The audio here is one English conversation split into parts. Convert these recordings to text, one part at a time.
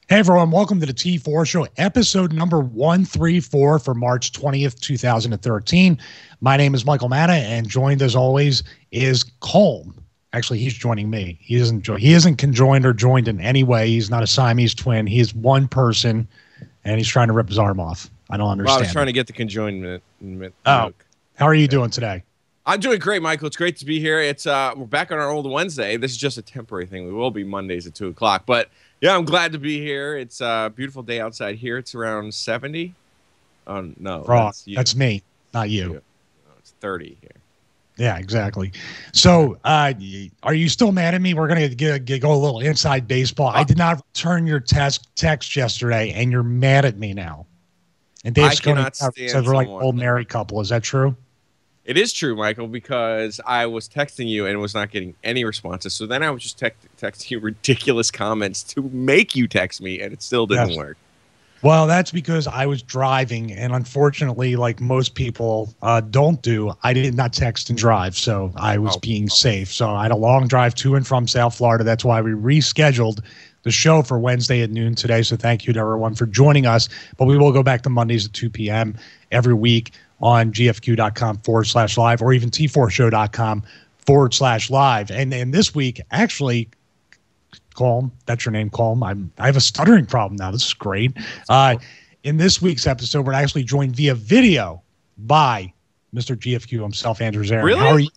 Hey everyone, welcome to the T4 Show, episode number 134 for March 20th, 2013. My name is Michael Manna, and joined as always is Colm. Actually, he's joining me. He isn't conjoined or joined in any way. He's not a Siamese twin. He is one person, and he's trying to rip his arm off. I don't understand. Well, I was trying to get the conjoinment. Oh, how are you doing today? I'm doing great, Michael. It's great to be here. It's we're back on our old Wednesday. This is just a temporary thing. We will be Mondays at 2 o'clock, but yeah, I'm glad to be here. It's a beautiful day outside here. It's around 70. Oh, no. Wrong. That's me, not you. No, it's 30 here. Yeah, exactly. So are you still mad at me? We're going to go a little inside baseball. I did not return your text yesterday, and you're mad at me now. And Dave Scone says we're like old married couple. Is that true? It is true, Michael, because I was texting you and was not getting any responses. So then I was just texting you ridiculous comments to make you text me, and it still didn't work. Well, that's because I was driving, and unfortunately, like most people don't do, I did not text and drive, so I was being safe. So I had a long drive to and from South Florida. That's why we rescheduled the show for Wednesday at noon today. So thank you to everyone for joining us. But we will go back to Mondays at 2 p.m. every week on gfq.com/live or even t4show.com/live. And this week, actually, Colm, that's your name, Colm. I have a stuttering problem now. This is great. In this week's episode, we're actually joined via video by Mr. GFQ himself, Andrew Zarin. Really? How are you?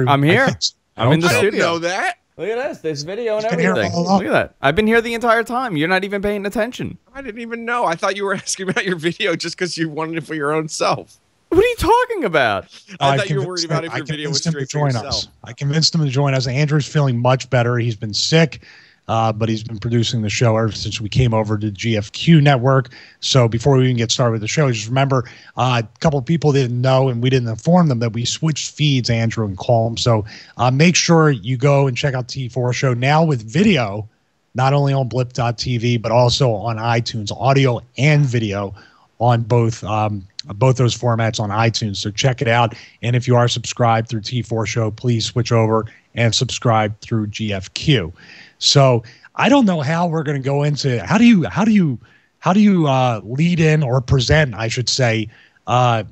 I'm here. I'm in the studio. I didn't know that. Look at this. There's video and everything. Look at that. I've been here the entire time. You're not even paying attention. I didn't even know. I thought you were asking about your video just because you wanted it for your own self. What are you talking about? I thought you were worried about if your video was straight for yourself. I convinced him to join us. Andrew's feeling much better. He's been sick, but he's been producing the show ever since we came over to GFQ Network. So before we even get started with the show, just remember, a couple of people didn't know, and we didn't inform them that we switched feeds, Andrew and Colm. So make sure you go and check out T4 Show now with video, not only on blip.tv, but also on iTunes, audio and video on both those formats on iTunes. So check it out. And if you are subscribed through T4 Show, please switch over and subscribe through GFQ. So I don't know how we're going to go into how do you lead in or present, I should say, the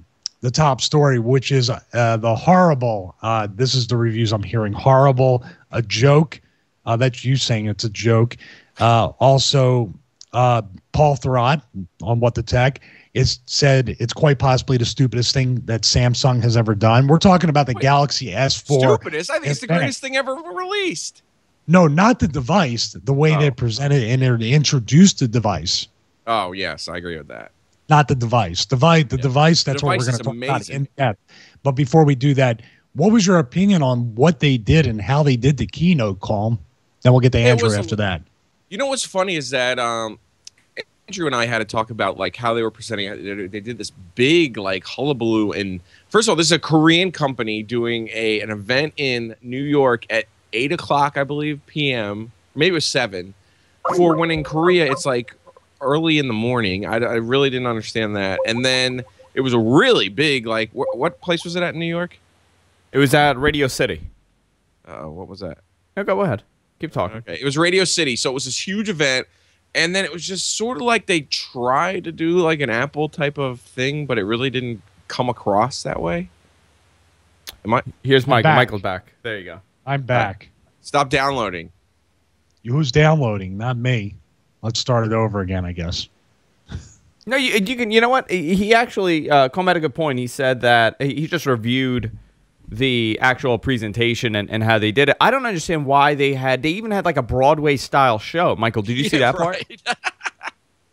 top story, which is the horrible. This is the reviews I'm hearing. Horrible, a joke. That's you saying it's a joke. Also, Paul Thurrott on What the Tech is said it's quite possibly the stupidest thing that Samsung has ever done. We're talking about the Galaxy S4. Stupidest? I think it's the greatest thing ever released. No, not the device. The way they presented and they introduced the device. Oh, yes, I agree with that. Not the device. The device, that's what we're going to talk about in depth. But before we do that, what was your opinion on what they did and how they did the keynote, Colm? Then we'll get to Andrew after that. You know what's funny is that Andrew and I had to talk about like how they were presenting. They did this big like hullabaloo. And first of all, this is a Korean company doing an event in New York at 8 o'clock, I believe, p.m. Maybe it was 7. For when in Korea, it's like early in the morning. I really didn't understand that. And then it was a really big, like, what place was it at in New York? It was at Radio City. What was that? No, go ahead. Keep talking. Okay, it was Radio City. So it was this huge event. And then it was just sort of like they tried to do like an Apple type of thing, but it really didn't come across that way. Here's Michael. Michael's back. There you go. I'm back. Stop downloading. Who's downloading? Not me. Let's start it over again, I guess. No, you can. You know what? He actually Colm had a good point. He said that he just reviewed the actual presentation and how they did it. I don't understand why they even had like a Broadway style show. Michael, did you see that part?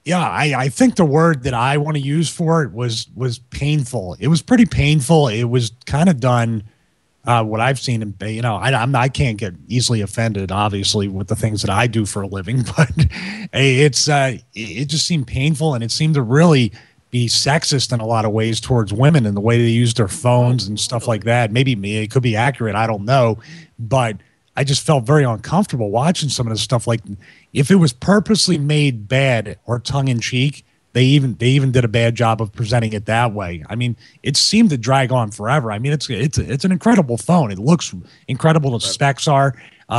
Yeah, I think the word that I want to use for it was painful. It was pretty painful. It was kind of done what I've seen, and you know, I can't get easily offended, obviously, with the things that I do for a living, but it just seemed painful, and it seemed to really be sexist in a lot of ways towards women and the way they use their phones and stuff like that. Maybe it could be accurate, I don't know, but I just felt very uncomfortable watching some of this stuff. Like, if it was purposely made bad or tongue-in-cheek, they even did a bad job of presenting it that way. I mean, it seemed to drag on forever. I mean, it's an incredible phone. It looks incredible. The specs are.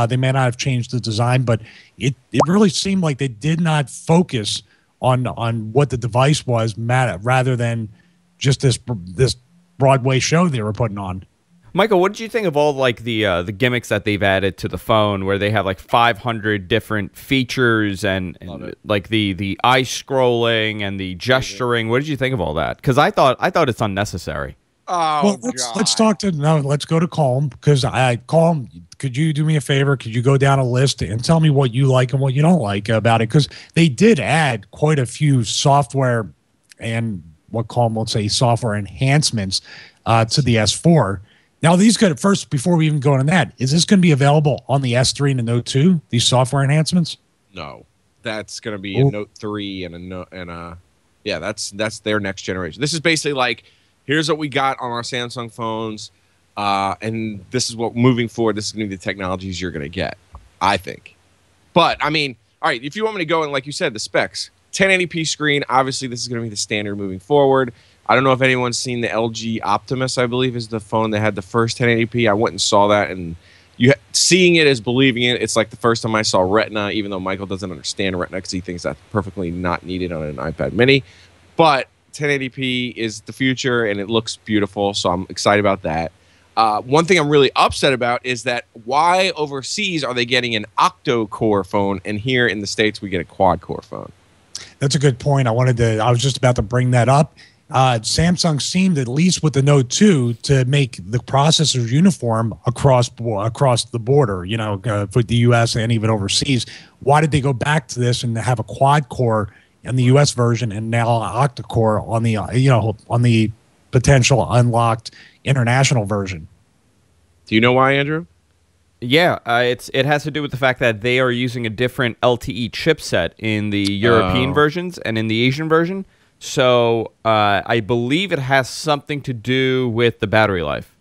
They may not have changed the design, but it really seemed like they did not focus on what the device was, rather than just this Broadway show they were putting on. Michael, what did you think of all like the gimmicks that they've added to the phone, where they have like 500 different features and like the eye scrolling and the gesturing? What did you think of all that? Because I thought it's unnecessary. Oh, well, let's go to Calm, because Calm. Could you do me a favor? Could you go down a list and tell me what you like and what you don't like about it? Because they did add quite a few software and what Calm will say software enhancements to the S4. Now, these could first, before we even go into that, is this going to be available on the S3 and the Note 2? These software enhancements? No, that's going to be a Note 3 yeah, that's their next generation. This is basically like, here's what we got on our Samsung phones, and this is what moving forward. This is going to be the technologies you're going to get, I think. But I mean, all right, if you want me to go and like you said, the specs, 1080p screen. Obviously, this is going to be the standard moving forward. I don't know if anyone's seen the LG Optimus, I believe is the phone that had the first 1080p. I went and saw that, and seeing it is believing it. It's like the first time I saw Retina, even though Michael doesn't understand Retina because he thinks that's perfectly not needed on an iPad mini. But 1080p is the future, and it looks beautiful, so I'm excited about that. One thing I'm really upset about is that why overseas are they getting an octo-core phone, and here in the States we get a quad-core phone? That's a good point. I was just about to bring that up. Samsung seemed, at least with the Note 2, to make the processors uniform across the border, for the U.S. and even overseas. Why did they go back to this and have a quad core in the U.S. version and now octa core on the on the potential unlocked international version? Do you know why, Andrew? Yeah, it has to do with the fact that they are using a different LTE chipset in the European versions and in the Asian version. So I believe it has something to do with the battery life.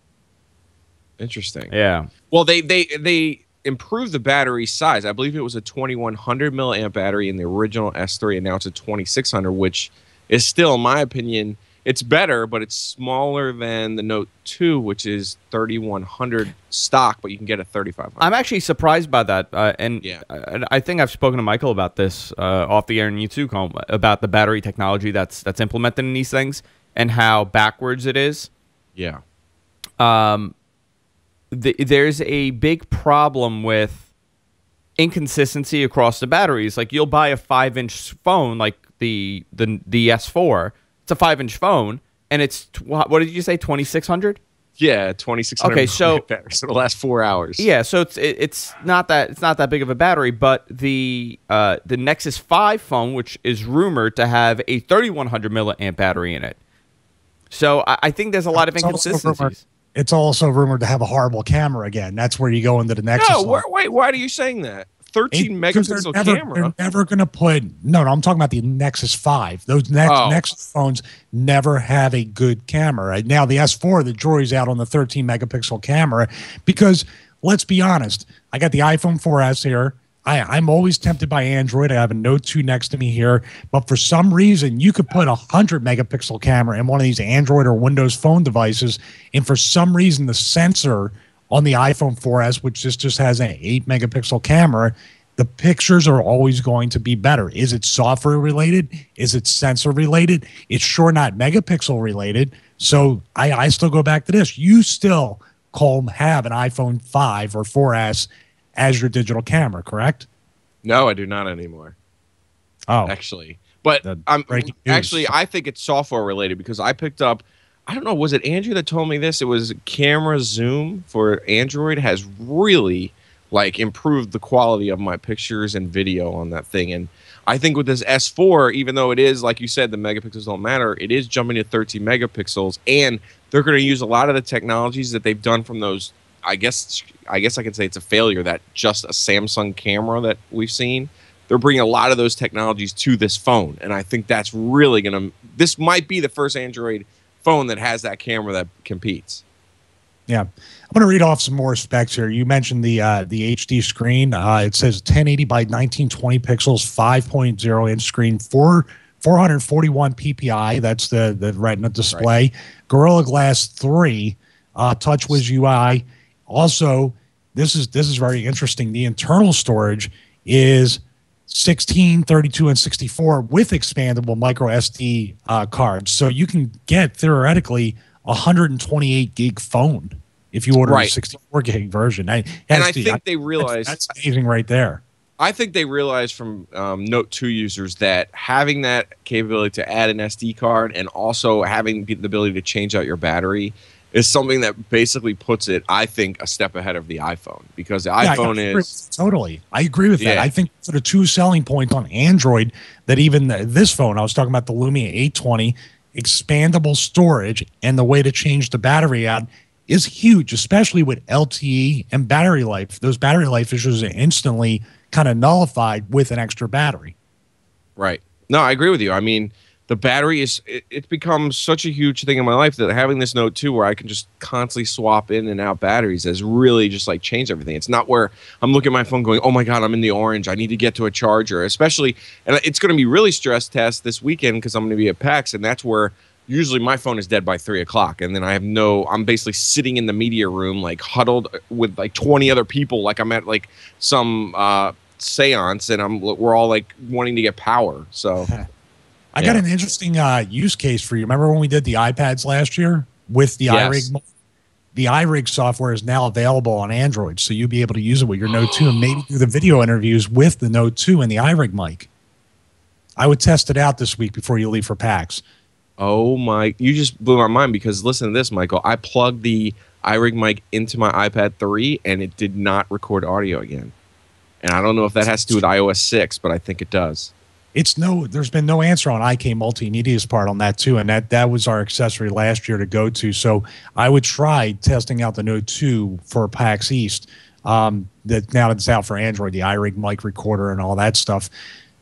Interesting. Yeah. Well, they improved the battery size. I believe it was a 2100 milliamp battery in the original S3, and now it's a 2600, which is still, in my opinion, it's better, but it's smaller than the Note 2, which is 3100 stock, but you can get a 3500. I'm actually surprised by that, Yeah. I think I've spoken to Michael about this off the air, and you too, Colm, about the battery technology that's implemented in these things and how backwards it is. Yeah. There's a big problem with inconsistency across the batteries. Like, you'll buy a 5-inch phone, like the S4. It's a 5-inch phone, and it's what did you say, 2600? Yeah, 2600. Okay, so it'll last 4 hours. Yeah, so it's not that big of a battery, but the Nexus 5 phone, which is rumored to have a 3100 milliamp battery in it. So I think there's a lot of inconsistencies. It's also rumored to have a horrible camera again. That's where you go into the Nexus. No, wait, why are you saying that? 13 megapixel camera. They're never going to put no. I'm talking about the Nexus 5. Those Nexus phones never have a good camera. Now the S4, the jury's out on the 13 megapixel camera, because let's be honest, I got the iPhone 4S here. I'm always tempted by Android. I have a Note 2 next to me here, but for some reason, you could put a 100 megapixel camera in one of these Android or Windows phone devices, and for some reason, the sensor on the iPhone 4S, which just has an 8 megapixel camera, the pictures are always going to be better. Is it software related? Is it sensor related? It's sure not megapixel related. So I still go back to this. You still, Colm, have an iPhone 5 or 4S as your digital camera, correct? No, I do not anymore. Oh, actually, but I think it's software related, because I picked up, I don't know, was it Andrew that told me this? It was Camera Zoom for Android has really improved the quality of my pictures and video on that thing. And I think with this S4, even though it is, like you said, the megapixels don't matter, it is jumping to 13 megapixels, and they're going to use a lot of the technologies that they've done from those. I guess I can say it's a failure that just a Samsung camera that we've seen. They're bringing a lot of those technologies to this phone, and I think that's really going to. This might be the first Android phone that has that camera that competes. Yeah, I'm going to read off some more specs here. You mentioned the HD screen. It says 1080 by 1920 pixels, 5.0 inch screen, 441 ppi. That's the Retina display. Right. Gorilla Glass 3, TouchWiz UI. Also, this is very interesting. The internal storage is 16, 32, and 64 with expandable micro SD cards. So you can get theoretically a 128 gig phone if you order a 64 gig version. I think they realize that's amazing right there. I think they realized from Note 2 users that having that capability to add an SD card and also having the ability to change out your battery is something that basically puts it, I think, a step ahead of the iPhone, because the iPhone is totally. I agree with that. I think sort of two selling points on Android that even this phone, I was talking about the Lumia 820, expandable storage and the way to change the battery out is huge, especially with LTE and battery life. Those battery life issues are instantly kind of nullified with an extra battery. Right. No, I agree with you. I mean, the battery it's become such a huge thing in my life that having this Note 2 where I can just constantly swap in and out batteries has really just like changed everything. It's not where I'm looking at my phone going, oh my God, I'm in the orange. I need to get to a charger, especially. And it's going to be really stress test this weekend because I'm going to be at PAX, and that's where usually my phone is dead by 3 o'clock. And then I'm basically sitting in the media room, like huddled with like 20 other people. Like I'm at like some seance, and we're all like wanting to get power. So I got an interesting use case for you. Remember when we did the iPads last year with the iRig? The iRig software is now available on Android, so you'll be able to use it with your Note 2 and maybe do the video interviews with the Note 2 and the iRig mic. I would test it out this week before you leave for PAX. Oh my, you just blew my mind, because listen to this, Michael. I plugged the iRig mic into my iPad 3 and it did not record audio again. And I don't know if that has to do with iOS 6, but I think it does. There's been no answer on IK Multimedia's part on that too, and that was our accessory last year to go to. So I would try testing out the Note 2 for PAX East. Now that it's out for Android, the iRig mic recorder and all that stuff.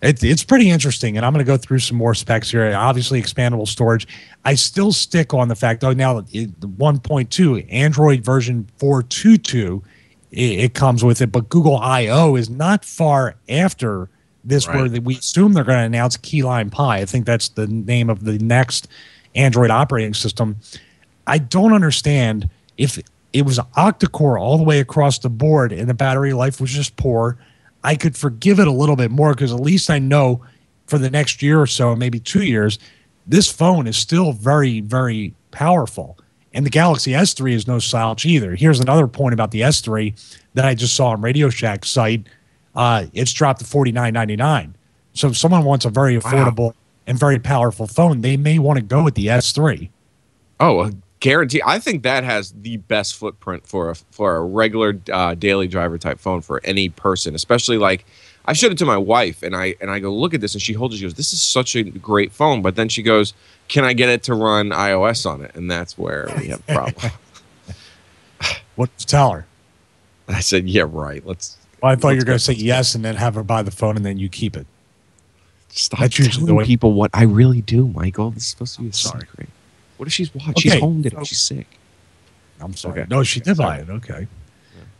It's pretty interesting, and I'm going to go through some more specs here. Obviously, expandable storage. I still stick on the fact, now the 1.2 Android version 4.2.2, it comes with it, but Google I/O is not far after this, where we assume they're going to announce Keyline Pi. I think that's the name of the next Android operating system. I don't understand if it was octa-core all the way across the board and the battery life was just poor. I could forgive it a little bit more, because at least I know for the next year or so, maybe 2 years, this phone is still very, very powerful. And the Galaxy S3 is no slouch either. Here's another point about the S3 that I just saw on Radio Shack's site. It's dropped to $49.99. So if someone wants a very affordable and very powerful phone, they may want to go with the S3. Oh, guarantee. I think that has the best footprint for a regular daily driver type phone for any person, especially like I showed it to my wife, and I go, look at this, and she holds it. She goes, this is such a great phone. But then she goes, can I get it to run iOS on it? And that's where we have a problem. What to tell her? I said, yeah, right. Well, I thought you were going to say yes and then have her buy the phone and then you keep it. Stop telling people what I really do, Michael. This is supposed to be a secret. What if she's watching? She's home today. She's sick. I'm sorry. Okay. No, she did buy it. Okay.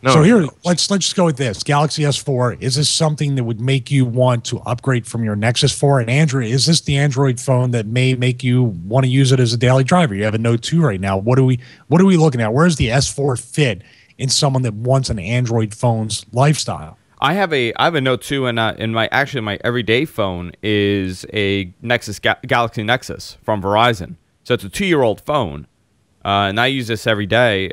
No, so here, let's just go with this. Galaxy S4, is this something that would make you want to upgrade from your Nexus 4? And Android, is this the Android phone that may make you want to use it as a daily driver? You have a Note 2 right now. What are we looking at? Where's the S4 fit in someone that wants an Android phone's lifestyle? I have a Note 2, and my everyday phone is a Nexus Galaxy Nexus from Verizon. So it's a 2-year-old phone, and I use this every day.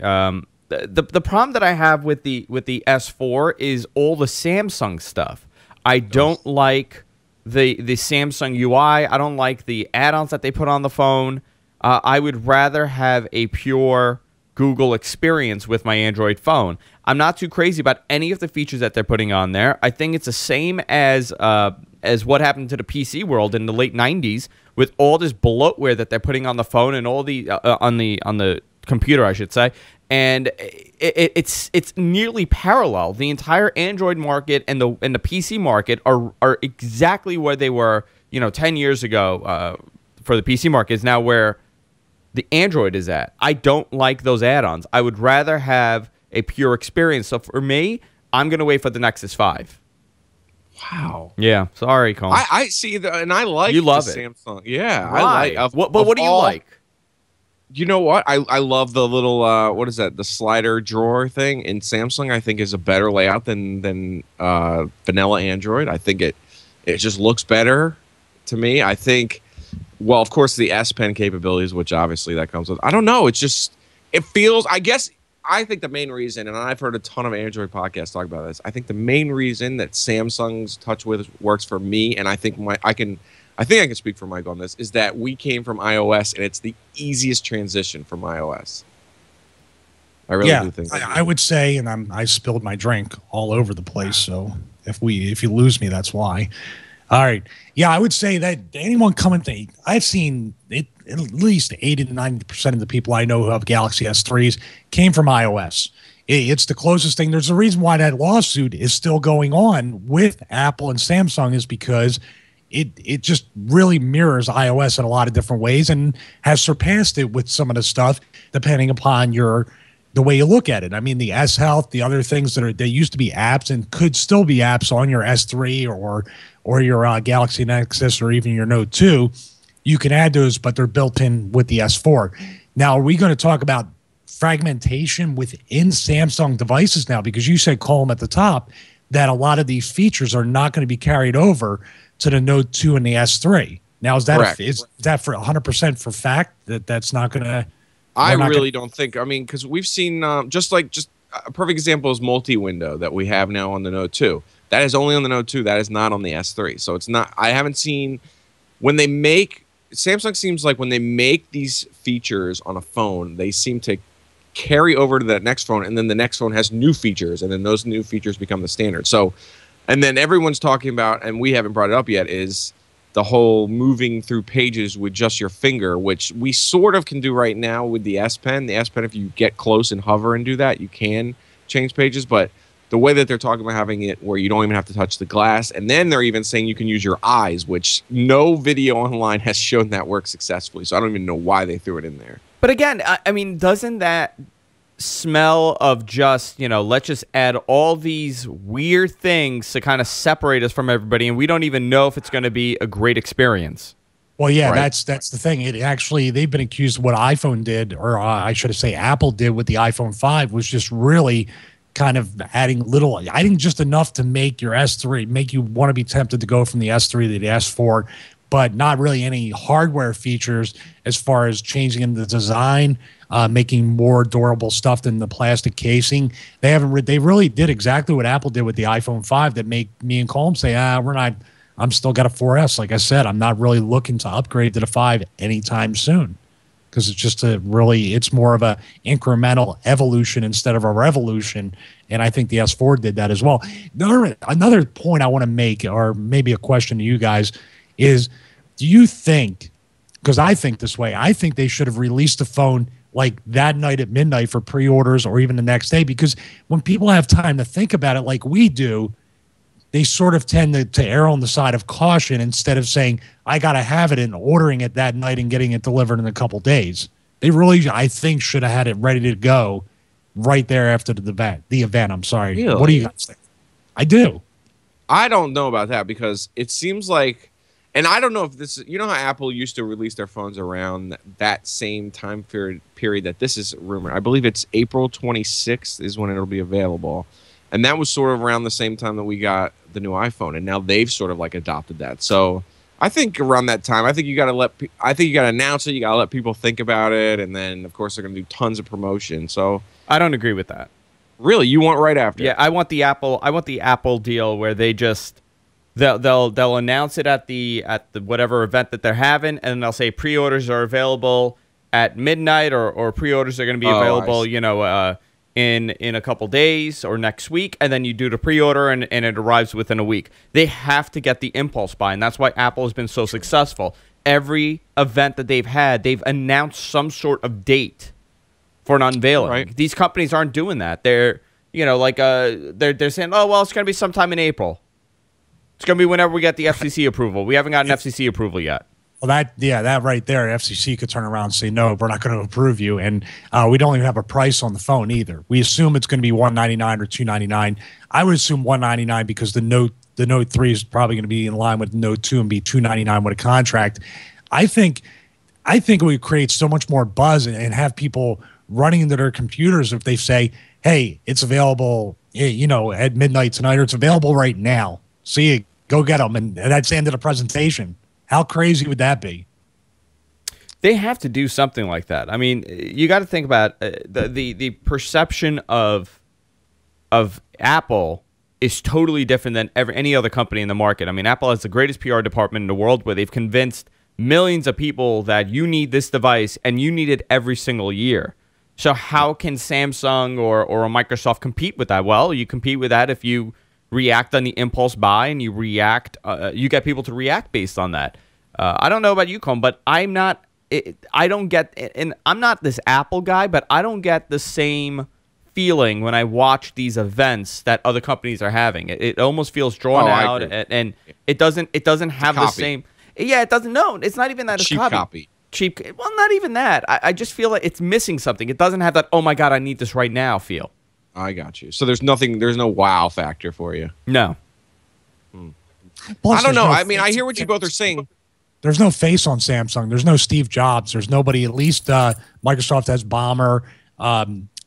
The problem that I have with the S4 is all the Samsung stuff. I don't like the Samsung UI. I don't like the add-ons that they put on the phone. I would rather have a pure Google experience with my Android phone. I'm not too crazy about any of the features that they're putting on there. I think it's the same as what happened to the PC world in the late 90s with all this bloatware that they're putting on the phone and all the on the computer, I should say. And it's nearly parallel. The entire Android market and the PC market are exactly where they were, 10 years ago for the PC market is now where the Android is at. I don't like those add-ons. I would rather have a pure experience. So for me, I'm going to wait for the Nexus 5. Wow. Yeah. Sorry, Colin. I see and I like you love the it. Samsung. Yeah. Why? I like. What do you like? You know what? I love the little what is that? The slider drawer thing in Samsung. I think is a better layout than vanilla Android. I think it just looks better to me. I think, well, of course, the S Pen capabilities, which obviously that comes with. I don't know. It feels. I think the main reason, and I've heard a ton of Android podcasts talk about this. I think the main reason that Samsung's TouchWiz works for me, and I think I can speak for Mike on this, is that we came from iOS, and it's the easiest transition from iOS. I really do think that. I would say, and I spilled my drink all over the place, so if you lose me, that's why. All right. Yeah, I would say that anyone coming to, I've seen it, at least 80 to 90% of the people I know who have Galaxy S3s came from iOS. It's the closest thing. There's a reason why that lawsuit is still going on with Apple and Samsung, is because it just really mirrors iOS in a lot of different ways and has surpassed it with some of the stuff, depending upon the way you look at it. I mean, the S Health, the other things they used to be apps and could still be apps on your S3 or your Galaxy Nexus or even your Note 2, you can add those, but they're built in with the S4. Now, are we going to talk about fragmentation within Samsung devices now? Because you said, Colm, at the top, that a lot of these features are not going to be carried over to the Note 2 and the S3. Now, is that is that for 100% for fact that's not going to? I really don't think. I mean, because we've seen just a perfect example is multi-window that we have now on the Note 2. That is only on the Note 2. That is not on the S3. So it's not. I haven't seen when they make Samsung seems like when they make these features on a phone, they seem to carry over to that next phone, and then the next phone has new features, and then those new features become the standard. So, and then everyone's talking about, and we haven't brought it up yet, is the whole moving through pages with just your finger, which we sort of can do right now with the S Pen. The S Pen, if you get close and hover and do that, you can change pages, but the way that they're talking about having it where you don't even have to touch the glass, and then they're even saying you can use your eyes, which no video online has shown that works successfully. So I don't even know why they threw it in there. But again, I mean, doesn't that smell of just, let's just add all these weird things to kind of separate us from everybody, and we don't even know if it's going to be a great experience? Well, yeah, right. That's the thing. It actually, they've been accused of what iPhone did, or I should say Apple did with the iPhone 5, was just really kind of adding just enough to make your S3, make you want to be tempted to go from the S3 to the S4, but not really any hardware features as far as changing in the design, making more durable stuff than the plastic casing. They really did exactly what Apple did with the iPhone 5 that make me and Colm say, I'm still got a 4S. Like I said, I'm not really looking to upgrade to the 5 anytime soon, because it's just it's more of a incremental evolution instead of a revolution. And I think the S4 did that as well. Another point I want to make, or maybe a question to you guys, is do you think, because I think this way, I think they should have released the phone like that night at midnight for pre-orders or even the next day, because when people have time to think about it like we do, they sort of tend to err on the side of caution instead of saying, I got to have it and ordering it that night and getting it delivered in a couple days. They really, I think, should have had it ready to go right there after the event. I'm sorry. Really? What do you guys think? I do. I don't know about that, because it seems like, and I don't know if this, how Apple used to release their phones around that same time period that this is rumored. I believe it's April 26th is when it'll be available. And that was sort of around the same time that we got the new iPhone, and now they've sort of like adopted that. So I think around that time, I think you got to announce it. You got to let people think about it, and then of course they're going to do tons of promotion. So I don't agree with that. Really, you want right after? Yeah, I want the Apple deal where they just they'll announce it at the whatever event that they're having, and they'll say pre-orders are available at midnight, or pre-orders are going to be available, in a couple days or next week, and then you do the pre-order and it arrives within a week. They have to get the impulse buy, and that's why Apple has been so successful. Every event that they've had, they've announced some sort of date for an unveiling. Right. These companies aren't doing that. They're they're saying, oh well, it's going to be sometime in April. It's going to be whenever we get the FCC approval. We haven't gotten FCC approval yet. Well, that right there, FCC could turn around and say, no, we're not going to approve you. And we don't even have a price on the phone either. We assume it's going to be $199 or $299. I would assume $199 because the Note 3 is probably going to be in line with the Note 2 and be $299 with a contract. I think I think it would create so much more buzz and have people running into their computers if they say, hey, it's available, at midnight tonight, or it's available right now. See it, go get them. And that's the end of the presentation. How crazy would that be? They have to do something like that. I mean, you got to think about the perception of Apple is totally different than any other company in the market. I mean, Apple has the greatest PR department in the world, where they've convinced millions of people that you need this device and you need it every single year. So how can Samsung or a Microsoft compete with that? Well, you compete with that if you react on the impulse buy and you get people to react based on that. I don't know about you, Colm, but I don't get, and I'm not this Apple guy, but I don't get the same feeling when I watch these events that other companies are having. It almost feels drawn out, and it doesn't have the same. Yeah, it doesn't. No, it's not even that. It's cheap copy. Cheap. Well, not even that. I just feel like it's missing something. It doesn't have that, oh my God, I need this right now feel. I got you. So there's no wow factor for you. No. Plus, I don't know. I mean, I hear what you both are saying. There's no face on Samsung. There's no Steve Jobs. There's nobody. At least Microsoft has Bomber.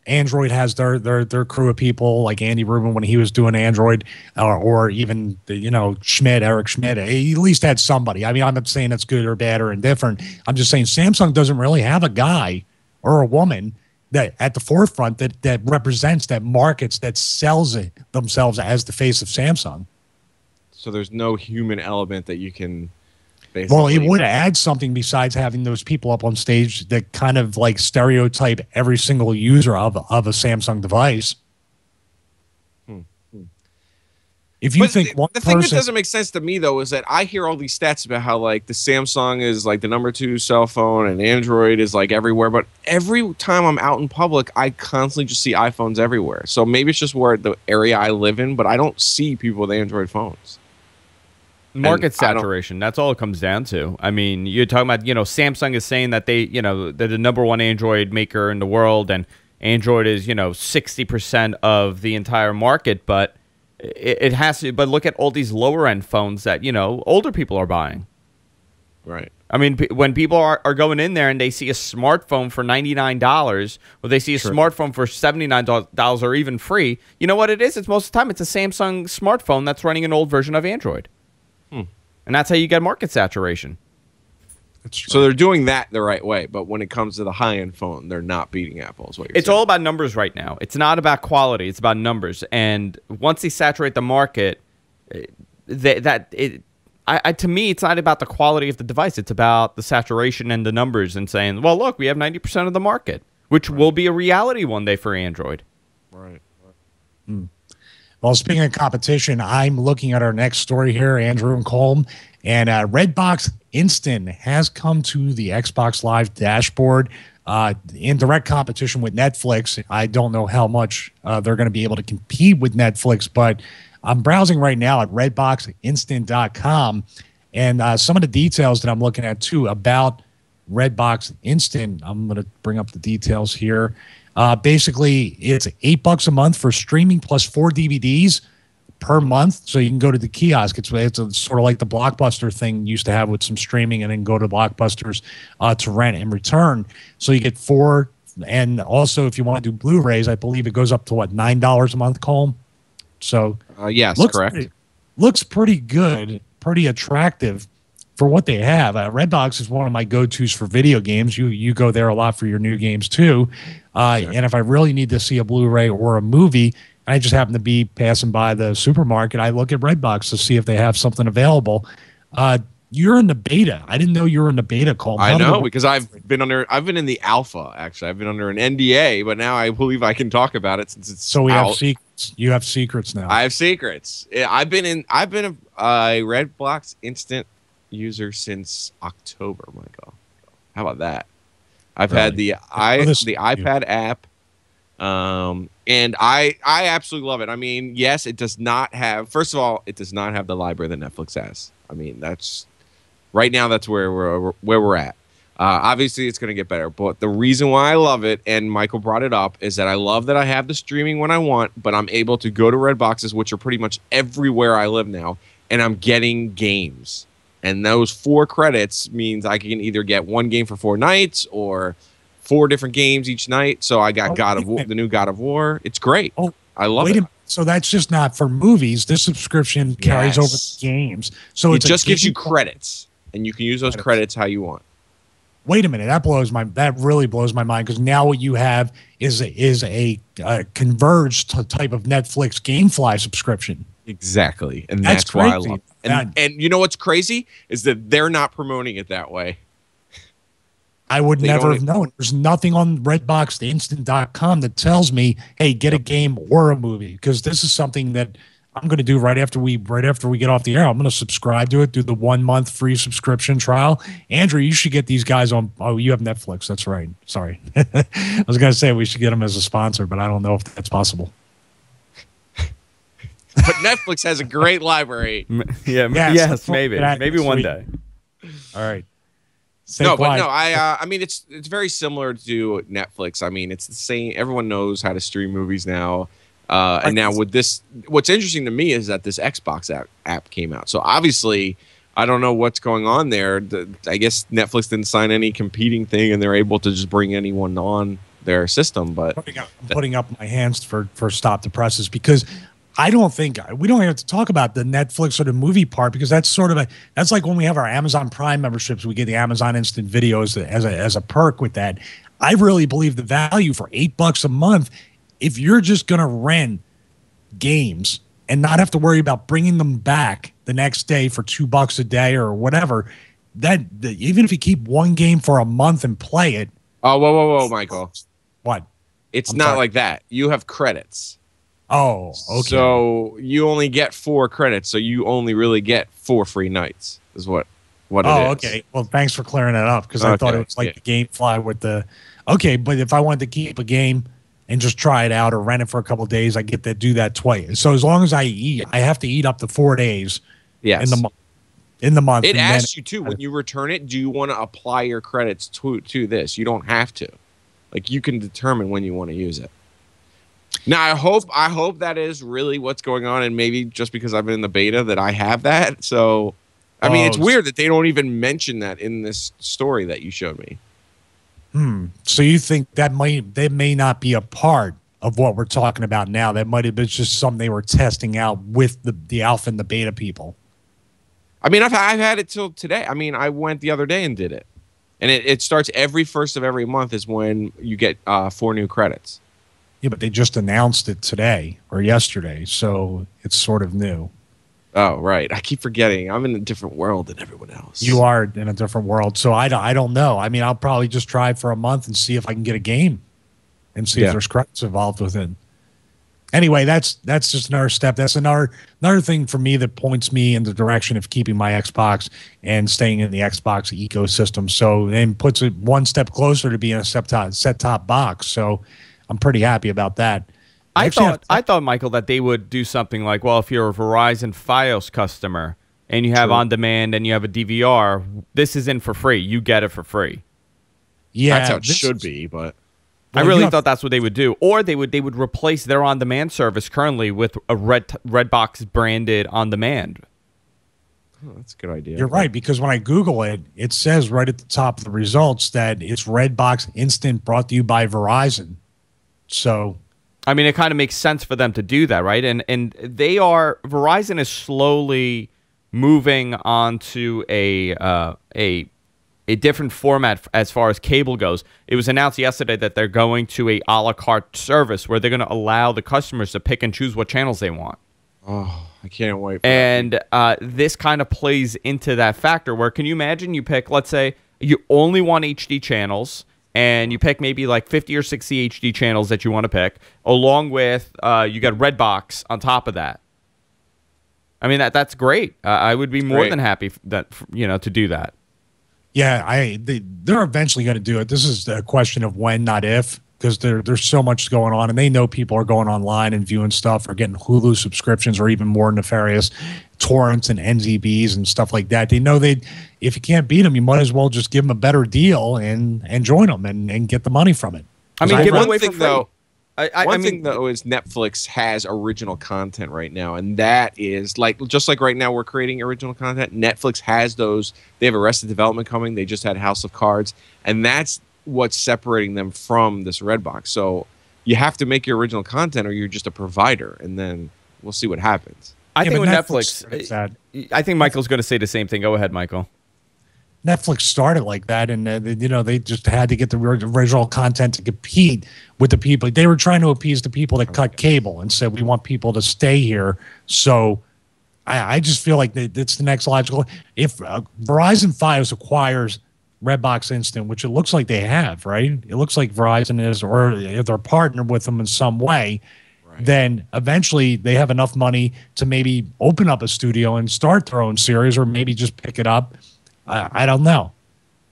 Android has their crew of people like Andy Rubin when he was doing Android, or even Eric Schmidt. He at least had somebody. I mean, I'm not saying that's good or bad or indifferent. I'm just saying Samsung doesn't really have a guy or a woman that at the forefront that represents, that markets, that sells it themselves as the face of Samsung. So there's no human element that you can. Basically. Well, it would add something besides having those people up on stage that kind of like stereotype every single user of a Samsung device. If you think the thing that doesn't make sense to me though is that I hear all these stats about how like the Samsung is like the #2 cell phone and Android is like everywhere, but every time I'm out in public, I constantly just see iPhones everywhere. So maybe it's just where the area I live in, but I don't see people with Android phones. Market saturation. That's all it comes down to. I mean, you're talking about, Samsung is saying that they're the #1 Android maker in the world, and Android is, 60% of the entire market, but it has to. But look at all these lower end phones that, older people are buying. Right. I mean, when people are going in there and they see a smartphone for $99, or they see a smartphone for $79 or even free, you know what it is? It's most of the time it's a Samsung smartphone that's running an old version of Android. And that's how you get market saturation. So they're doing that the right way, but when it comes to the high-end phone, they're not beating Apple. Is what you're saying. All about numbers right now. It's not about quality. It's about numbers. And once they saturate the market, to me, it's not about the quality of the device. It's about the saturation and the numbers and saying, well, look, we have 90% of the market, which will be a reality one day for Android. Right. Well, speaking of competition, I'm looking at our next story here, Andrew and Colm, and Redbox Instant has come to the Xbox Live dashboard in direct competition with Netflix. I don't know how much they're going to be able to compete with Netflix, but I'm browsing right now at redboxinstant.com, and some of the details that I'm looking at, too, about Redbox Instant. I'm going to bring up the details here. Basically, it's $8 a month for streaming plus 4 DVDs per month. So you can go to the kiosk. It's sort of like the Blockbuster thing you used to have with some streaming, and then go to Blockbusters to rent and return. So you get 4. And also, if you want to do Blu-rays, I believe it goes up to, $9 a month, Colm? So yes, correct. Looks pretty good, pretty attractive for what they have. Redbox is one of my go-tos for video games. You go there a lot for your new games too. And if I really need to see a Blu-ray or a movie, I just happen to be passing by the supermarket, I look at Redbox to see if they have something available. You're in the beta. I didn't know you were in the beta, Colm. I know, because I've been in the alpha, actually. I've been under an NDA, but now I believe I can talk about it since it's so we out. have secrets. You have secrets now. I have secrets. I've been a Redbox Instant user since October, Michael. How about that? I've had the iPad app, and I absolutely love it. I mean, yes, it does not have. First of all, it does not have the library that Netflix has. I mean, that's right now. That's where we're at. Obviously, it's going to get better. But the reason why I love it, and Michael brought it up, is that I love that I have the streaming when I want, but I'm able to go to Redboxes, which are pretty much everywhere I live now, and I'm getting games. And those 4 credits means I can either get 1 game for 4 nights or 4 different games each night. So I got the new God of War. It's great. I love it. So that's just not for movies. This subscription carries over the games. So it just gives you credits, and you can use those credits how you want. Wait a minute, that really blows my mind, because now what you have is a converged type of Netflix GameFly subscription. Exactly, and that's why I love it. And you know what's crazy is that they're not promoting it that way. I would never have known. There's nothing on RedboxInstant.com that tells me, hey, get a game or a movie, because this is something that I'm going to do right after we get off the air. I'm going to subscribe to it, do the 1 month free subscription trial. Andrew, you should get these guys on. Oh, you have Netflix. That's right. Sorry. I was going to say we should get them as a sponsor, but I don't know if that's possible. But Netflix has a great library. Yes, maybe one day. All right. I mean, it's very similar to Netflix. I mean, it's the same. Everyone knows how to stream movies now. And now with this, what's interesting to me is that this Xbox app came out. So obviously, I don't know what's going on there. I guess Netflix didn't sign any competing thing, and they're able to just bring anyone on their system. But I'm putting up my hands for Stop the Presses, because I don't think we don't have to talk about the Netflix or the movie part, because that's sort of that's like when we have our Amazon Prime memberships, we get the Amazon Instant Videos as a perk with that. I really believe the value for $8 a month, if you're just going to rent games and not have to worry about bringing them back the next day for $2 a day or whatever, even if you keep one game for a month and play it. Oh, whoa, Michael. What? It's not like that. You have credits. Oh, okay. So you only get 4 credits, so you only really get 4 free nights, is what it is. Oh, okay. Well, thanks for clearing that up, because I thought it was like the GameFly with the. Okay, but if I wanted to keep a game and just try it out or rent it for a couple of days, I get to do that twice. So as long as I have to eat up to 4 days. Yes. In the month. It asks you too when you return it. Do you want to apply your credits to this? You don't have to. Like, you can determine when you want to use it. Now, I hope that is really what's going on, and maybe just because I've been in the beta that I have that. So, I mean, it's weird that they don't even mention that in this story that you showed me. So you think that may not be a part of what we're talking about now? That might have been just something they were testing out with the alpha and the beta people. I mean, I've had it till today. I mean, I went the other day and did it, and it starts every first of every month is when you get 4 new credits. Yeah, but they just announced it today or yesterday, so it's sort of new. Oh, right. I keep forgetting. I'm in a different world than everyone else. You are in a different world, so I don't know. I mean, I'll probably just try for a month and see if I can get a game and see if there's credits involved with it. Anyway, that's just another step. That's another thing for me that points me in the direction of keeping my Xbox and staying in the Xbox ecosystem. So, and puts it one step closer to being a set-top box. So I'm pretty happy about that. I thought, Michael, that they would do something like, well, if you're a Verizon Fios customer and you have on demand and you have a DVR, this is in for free. You get it for free. Yeah, that's how it should be. But I really thought that's what they would do, or they would replace their on demand service currently with a Redbox branded on demand. Oh, that's a good idea. You're right, because when I Google it, it says right at the top of the results that it's Redbox Instant brought to you by Verizon. So, I mean, it kind of makes sense for them to do that, right? And Verizon is slowly moving onto a different format as far as cable goes. It was announced yesterday that they're going to a la carte service where they're going to allow the customers to pick and choose what channels they want. Oh, I can't wait. And this kind of plays into that factor where, can you imagine you pick, let's say, you only want HD channels, and you pick maybe like 50 or 60 HD channels that you want to pick, along with you got Redbox on top of that. I mean, that's great. I would be more than happy to do that. Yeah, they're eventually going to do it. This is a question of when, not if, because there's so much going on, and they know people are going online and viewing stuff or getting Hulu subscriptions or even more nefarious torrents and NZBs and stuff like that. They know if you can't beat them, you might as well just give them a better deal and join them and get the money from it. I mean, give it away for free. One mean, thing though is Netflix has original content right now, and that is like just like right now we're creating original content. Netflix has those. They have Arrested Development coming. They just had House of Cards, and that's what's separating them from this Redbox. So you have to make your original content, or you're just a provider, and then we'll see what happens. I think with Netflix, I think Michael's going to say the same thing. Go ahead, Michael. Netflix started like that, and they just had to get the original content to compete with the people. They were trying to appease the people that cut cable and said we want people to stay here. So I just feel like it's the next logical. If Verizon Fios acquires Redbox Instant, which it looks like they have, right? It looks like Verizon is, or if they're partnered with them in some way, then eventually they have enough money to maybe open up a studio and start their own series, or maybe just pick it up. I don't know.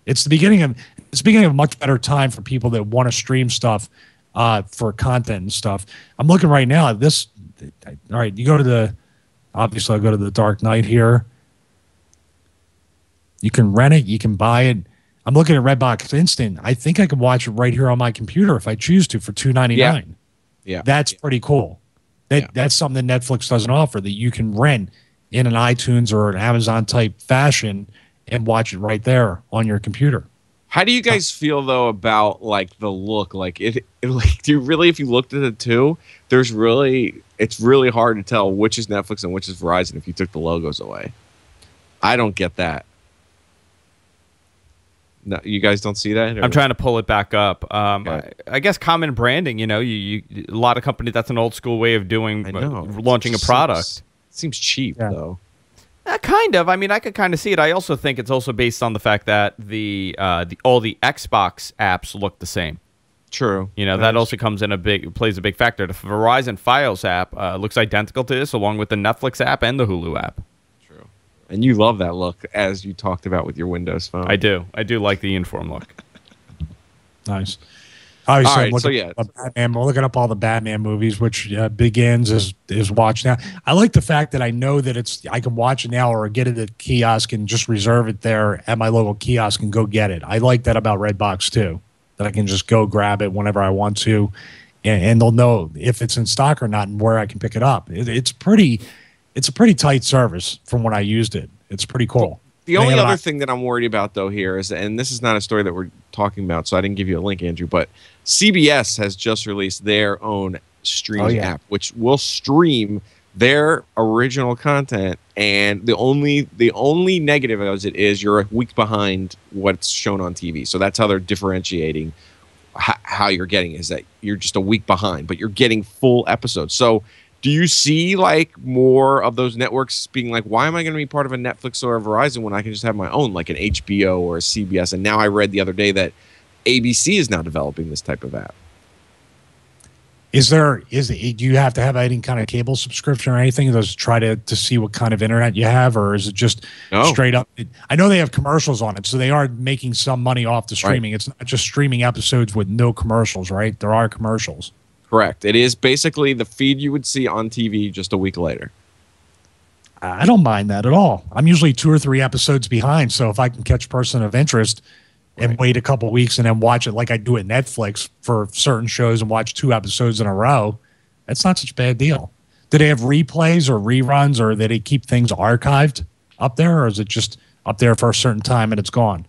It's the beginning of a much better time for people that want to stream stuff for content and stuff. I'm looking right now at this. All right, you go to obviously I'll go to the Dark Knight here. You can rent it, you can buy it. I'm looking at Redbox Instant. I think I can watch it right here on my computer if I choose to for $2.99. Yeah. That's pretty cool. That's something that Netflix doesn't offer, that you can rent in an iTunes or an Amazon type fashion and watch it right there on your computer. How do you guys feel though about like the look? Like like, do you really, if you looked at the two, it's really hard to tell which is Netflix and which is Verizon if you took the logos away. I don't get that. No, you guys don't see that? Or? I'm trying to pull it back up. Okay. I guess common branding. You know, you a lot of companies. That's an old school way of doing launching a product. Seems cheap though. Kind of. I mean, I could kind of see it. I also think it's also based on the fact that all the Xbox apps look the same. True. You know, that also plays a big factor. The Verizon Fios app looks identical to this, along with the Netflix app and the Hulu app. True. And you love that look, as you talked about with your Windows phone. I do. I do like the uniform look. Nice. All right, so yeah, Batman, we're looking up all the Batman movies, which Begins is watched now. I like the fact that I know that I can watch it now or get it at kiosk and just reserve it there at my local kiosk and go get it. I like that about Redbox too, that I can just go grab it whenever I want to, and they'll know if it's in stock or not and where I can pick it up. It's a pretty tight service from when I used it. It's pretty cool. The only other thing that I'm worried about, though, here is, and this is not a story that we're talking about, so I didn't give you a link, Andrew, but CBS has just released their own streaming app, which will stream their original content. And the only negative of it is you're a week behind what's shown on TV. So that's how they're differentiating how you're getting, is that you're just a week behind, but you're getting full episodes. So do you see like more of those networks being like, why am I going to be part of a Netflix or a Verizon when I can just have my own, like an HBO or a CBS? And now I read the other day that ABC is now developing this type of app. Do you have to have any kind of cable subscription or anything? Does try to see what kind of internet you have, or is it just straight up? I know they have commercials on it, so they are making some money off the streaming. Right. It's not just streaming episodes with no commercials, right? There are commercials. Correct. It is basically the feed you would see on TV just a week later. I don't mind that at all. I'm usually 2 or 3 episodes behind, so if I can catch Person of Interest and wait a couple weeks and then watch it like I do at Netflix for certain shows and watch 2 episodes in a row, that's not such a bad deal. Do they have replays or reruns, or do they keep things archived up there, or is it just up there for a certain time and it's gone?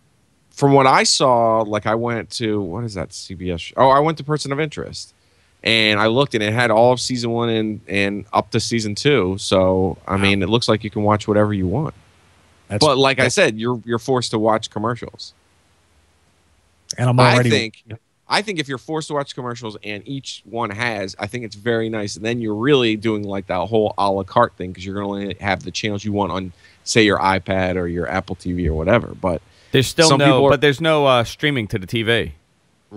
From what I saw, like I went to, what is that CBS? I went to Person of Interest. And I looked, and it had all of season 1 and up to season 2. So, I mean, it looks like you can watch whatever you want. But like I said, you're forced to watch commercials. And I think if you're forced to watch commercials and each one has, I think it's very nice. And then you're really doing like that whole a la carte thing, because you're going to only have the channels you want on, say, your iPad or your Apple TV or whatever. But there's still there's no streaming to the TV.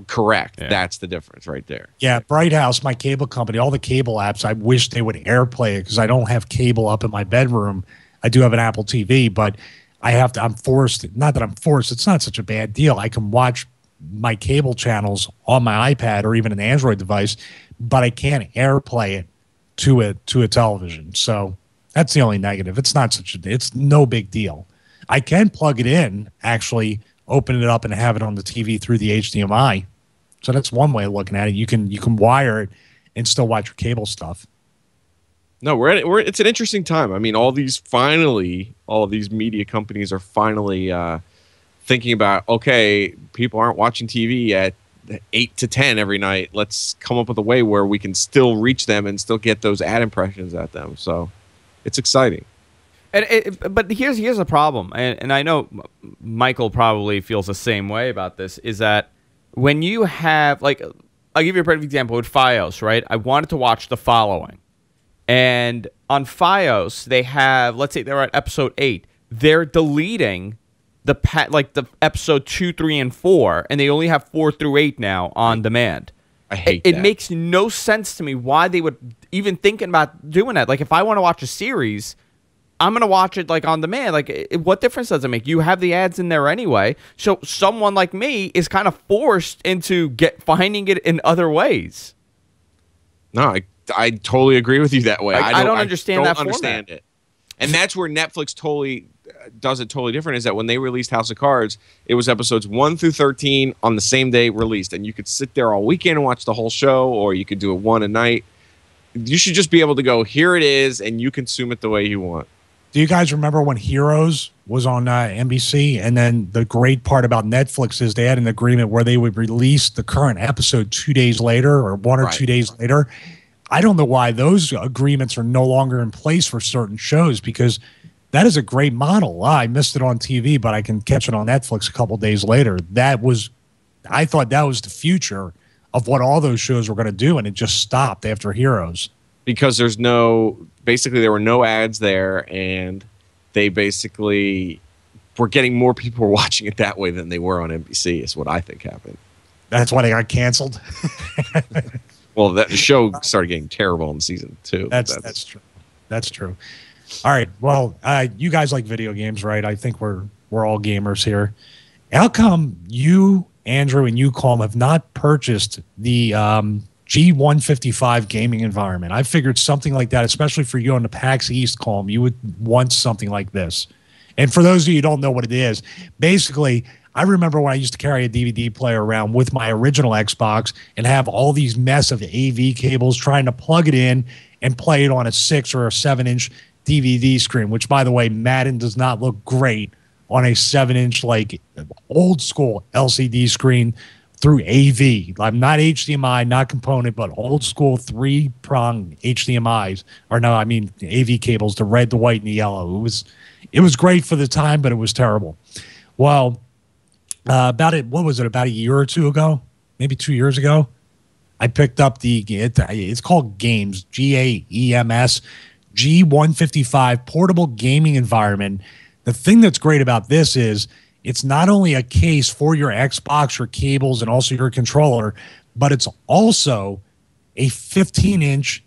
Correct. Yeah. That's the difference right there. Yeah, Bright House, my cable company, all the cable apps, I wish they would AirPlay it, because I don't have cable up in my bedroom. I do have an Apple TV, but I'm forced. Not that I'm forced. It's not such a bad deal. I can watch my cable channels on my iPad or even an Android device, but I can't AirPlay it to a television. So that's the only negative. It's no big deal. I can plug it in, actually, open it up and have it on the TV through the HDMI So that's one way of looking at it. You can wire it and still watch your cable stuff. No, it's an interesting time. I mean, all of these media companies are finally thinking about, okay, people aren't watching TV at 8 to 10 every night. Let's come up with a way where we can still reach them and still get those ad impressions at them. So it's exciting. But here's a problem, and I know Michael probably feels the same way about this, is that when you have, like, I'll give you a perfect example with Fios, right? I wanted to watch The Following. And on Fios, they have, let's say they're at episode 8. They're deleting the episode 2, 3, and 4, and they only have 4 through 8 now on demand. I hate that. It makes no sense to me why they would even thinking about doing that. Like, if I want to watch a series, I'm going to watch it, like, on demand. Like, what difference does it make? You have the ads in there anyway. So someone like me is kind of forced into finding it in other ways. No, I totally agree with you that way. I don't understand that format. It. And that's where Netflix totally does it totally different, is that when they released House of Cards, it was episodes 1 through 13 on the same day released. And you could sit there all weekend and watch the whole show, or you could do it one a night. You should just be able to go, here it is, and you consume it the way you want. Do you guys remember when Heroes was on NBC? And then the great part about Netflix is they had an agreement where they would release the current episode 2 days later or 1 or 2 days later. I don't know why those agreements are no longer in place for certain shows, because that is a great model. I missed it on TV, but I can catch it on Netflix a couple days later. I thought that was the future of what all those shows were going to do, and it just stopped after Heroes. Because there were no ads there, and they basically were getting more people watching it that way than they were on NBC, is what I think happened. That's why they got canceled. Well, the show started getting terrible in season 2. That's true. That's true. All right. Well, you guys like video games, right? I think we're all gamers here. How come you, Andrew, and you, Colm, have not purchased the G155 gaming environment? I figured something like that, especially for you on the PAX East, Colm, you would want something like this. And for those of you who don't know what it is, basically, I remember when I used to carry a DVD player around with my original Xbox and have all these mess of AV cables trying to plug it in and play it on a 6 or a 7-inch DVD screen, which, by the way, Madden does not look great on a 7-inch, like, old school LCD screen through AV. I'm not HDMI, not component, but old school 3-prong HDMIs, or no, I mean AV cables, the red, the white, and the yellow. It was great for the time, but it was terrible. Well, about a year or two ago, maybe 2 years ago, I picked up it's called Games, GAEMS, G155 portable gaming environment. The thing that's great about this is it's not only a case for your Xbox, your cables, and also your controller, but it's also a 15-inch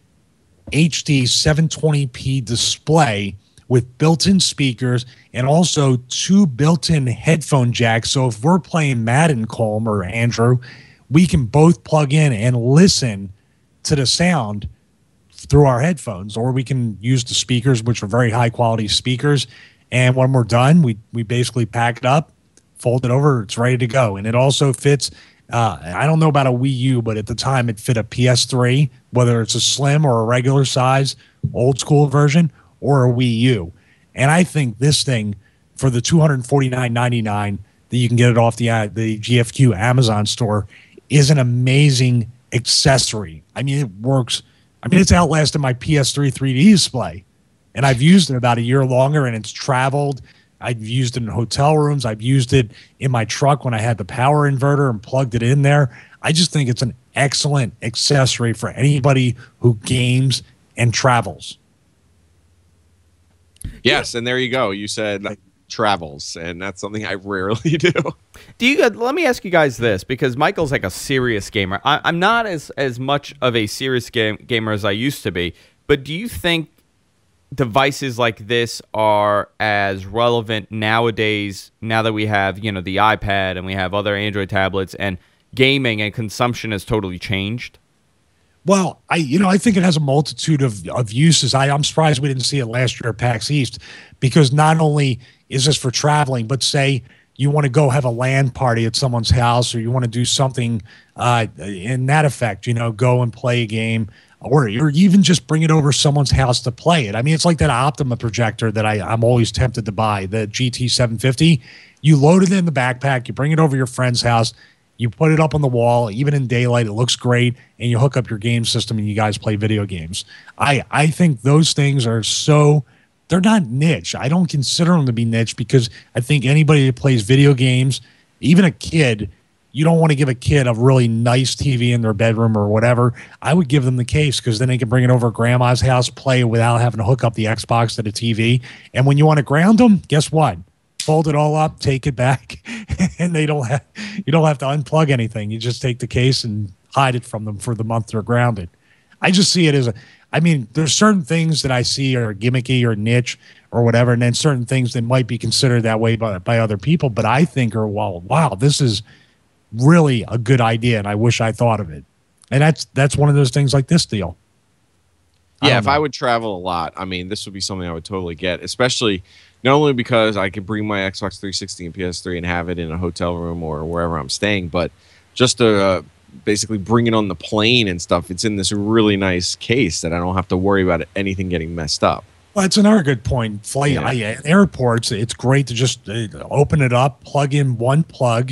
HD 720p display with built-in speakers and also 2 built-in headphone jacks. So if we're playing Madden, Colm or Andrew, we can both plug in and listen to the sound through our headphones, or we can use the speakers, which are very high-quality speakers. And when we're done, we basically pack it up, fold it over, it's ready to go. And it also fits, I don't know about a Wii U, but at the time it fit a PS3, whether it's a slim or a regular size, old school version, or a Wii U. And I think this thing, for the $249.99 that you can get it off the GFQ Amazon store, is an amazing accessory. I mean, it works. I mean, it's outlasted my PS3 3D display. And I've used it about a year longer, and it's traveled. I've used it in hotel rooms. I've used it in my truck when I had the power inverter and plugged it in there. I just think it's an excellent accessory for anybody who games and travels. Yes, and there you go. You said travels, and that's something I rarely do. Let me ask you guys this, because Michael's like a serious gamer. I'm not as much of a serious gamer as I used to be, but do you think devices like this are as relevant nowadays, now that we have, the iPad and we have other Android tablets, and gaming and consumption has totally changed? Well, I think it has a multitude of uses. I'm surprised we didn't see it last year at PAX East, because not only is this for traveling, but say you want to go have a LAN party at someone's house, or you want to do something in that effect, go and play a game, or even just bring it over someone's house to play it. I mean, it's like that Optima projector that I'm always tempted to buy, the GT750. You load it in the backpack, you bring it over your friend's house, you put it up on the wall, even in daylight, it looks great, and you hook up your game system and you guys play video games. I think those things are they're not niche. I don't consider them to be niche, because I think anybody that plays video games, even a kid, you don't want to give a kid a really nice TV in their bedroom or whatever. I would give them the case, because then they can bring it over to grandma's house, play without having to hook up the Xbox to the TV. And when you want to ground them, guess what? Fold it all up, take it back, and you don't have to unplug anything. You just take the case and hide it from them for the month they're grounded. I just see it as there's certain things that I see are gimmicky or niche or whatever, and then certain things that might be considered that way by other people, but I think are, wow, this is really a good idea, and I wish I thought of it. And that's one of those things like this deal. Yeah, if I would travel a lot, this would be something I would totally get, especially not only because I could bring my Xbox 360 and PS3 and have it in a hotel room or wherever I'm staying, but just to basically bring it on the plane and stuff. It's in this really nice case that I don't have to worry about anything getting messed up. Well, that's another good point. In airports, it's great to just open it up, plug in one plug,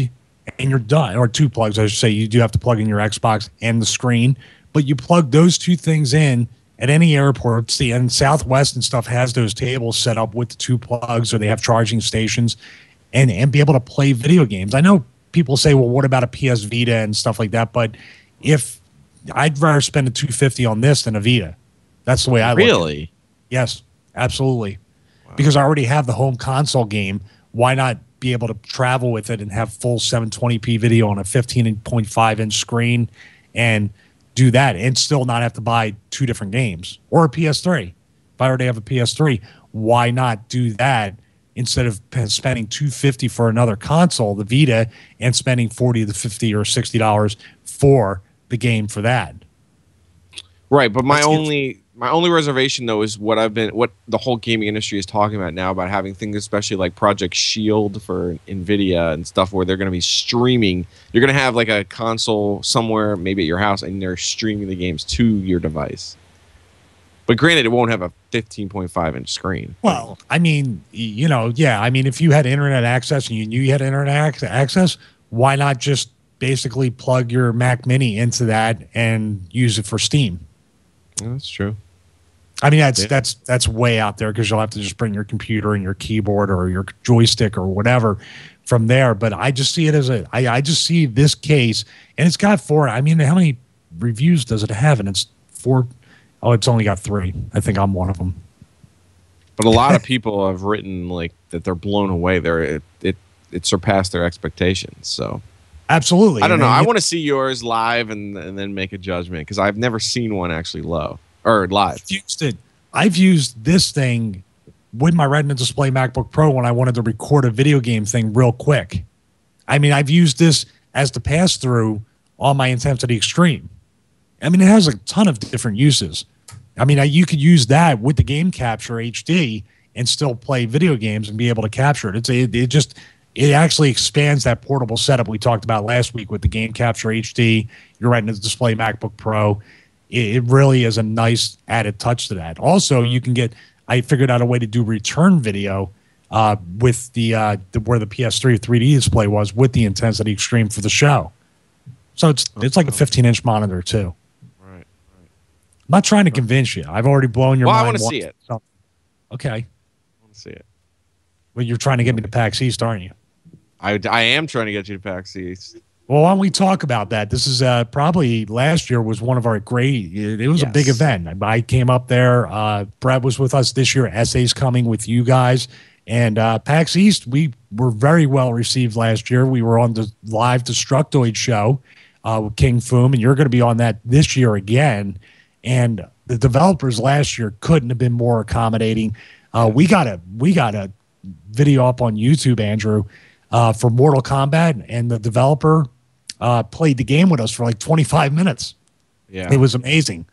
and you're done. Or two plugs, I should say. You do have to plug in your Xbox and the screen, but you plug those two things in at any airport. And Southwest and stuff has those tables set up with the two plugs, or they have charging stations, and be able to play video games. I know people say, well, what about a PS Vita and stuff like that? But if I'd rather spend a $250 on this than a Vita. That's the way I look at it. Really? Yes, absolutely. Wow. Because I already have the home console game. Why not be able to travel with it and have full 720p video on a 15.5-inch screen and do that, and still not have to buy two different games or a PS3? If I already have a PS3, why not do that instead of spending $250 for another console, the Vita, and spending $40 to $50 or $60 for the game for that? Right, but my only reservation though is what the whole gaming industry is talking about now, about having things, especially like Project Shield for Nvidia and stuff, where they're going to be streaming. You're going to have like a console somewhere, maybe at your house, and they're streaming the games to your device. But granted, it won't have a 15.5-inch screen. Well, if you had internet access and you knew you had internet access, why not just basically plug your Mac Mini into that and use it for Steam? Yeah, that's true. That's way out there, because you'll have to just bring your computer and your keyboard or your joystick or whatever from there. But I just see it as I just see this case, and it's got how many reviews does it have? And it's 4. Oh, it's only got 3. I think I'm one of them. But a lot of people have written like that they're blown away. It surpassed their expectations. So absolutely. I don't know. I want to see yours live and then make a judgment, because I've never seen one actually live. I've used this thing with my Retina Display MacBook Pro when I wanted to record a video game thing real quick. I've used this as the pass-through on my Intensity Extreme. It has a ton of different uses. You could use that with the Game Capture HD and still play video games and be able to capture it. It actually expands that portable setup we talked about last week with the Game Capture HD, your Retina Display MacBook Pro. It really is a nice added touch to that. Also, I figured out a way to do return video with where the PS3 3D display was with the Intensity Extreme for the show. So it's like a 15-inch monitor too. I'm not trying to convince you. I've already blown your mind. I want to see it. So, okay. I want to see it. Well, you're trying to get me to PAX East, aren't you? I am trying to get you to PAX East. Well, why don't we talk about that? This is probably last year was one of our great. It was a big event. I came up there. Brett was with us this year. Essay's coming with you guys. And PAX East, we were very well received last year. We were on the live Destructoid show with King Foom, and you're going to be on that this year again. And the developers last year couldn't have been more accommodating. We got a video up on YouTube, Andrew, for Mortal Kombat, and the developer played the game with us for like 25 minutes. Yeah, it was amazing.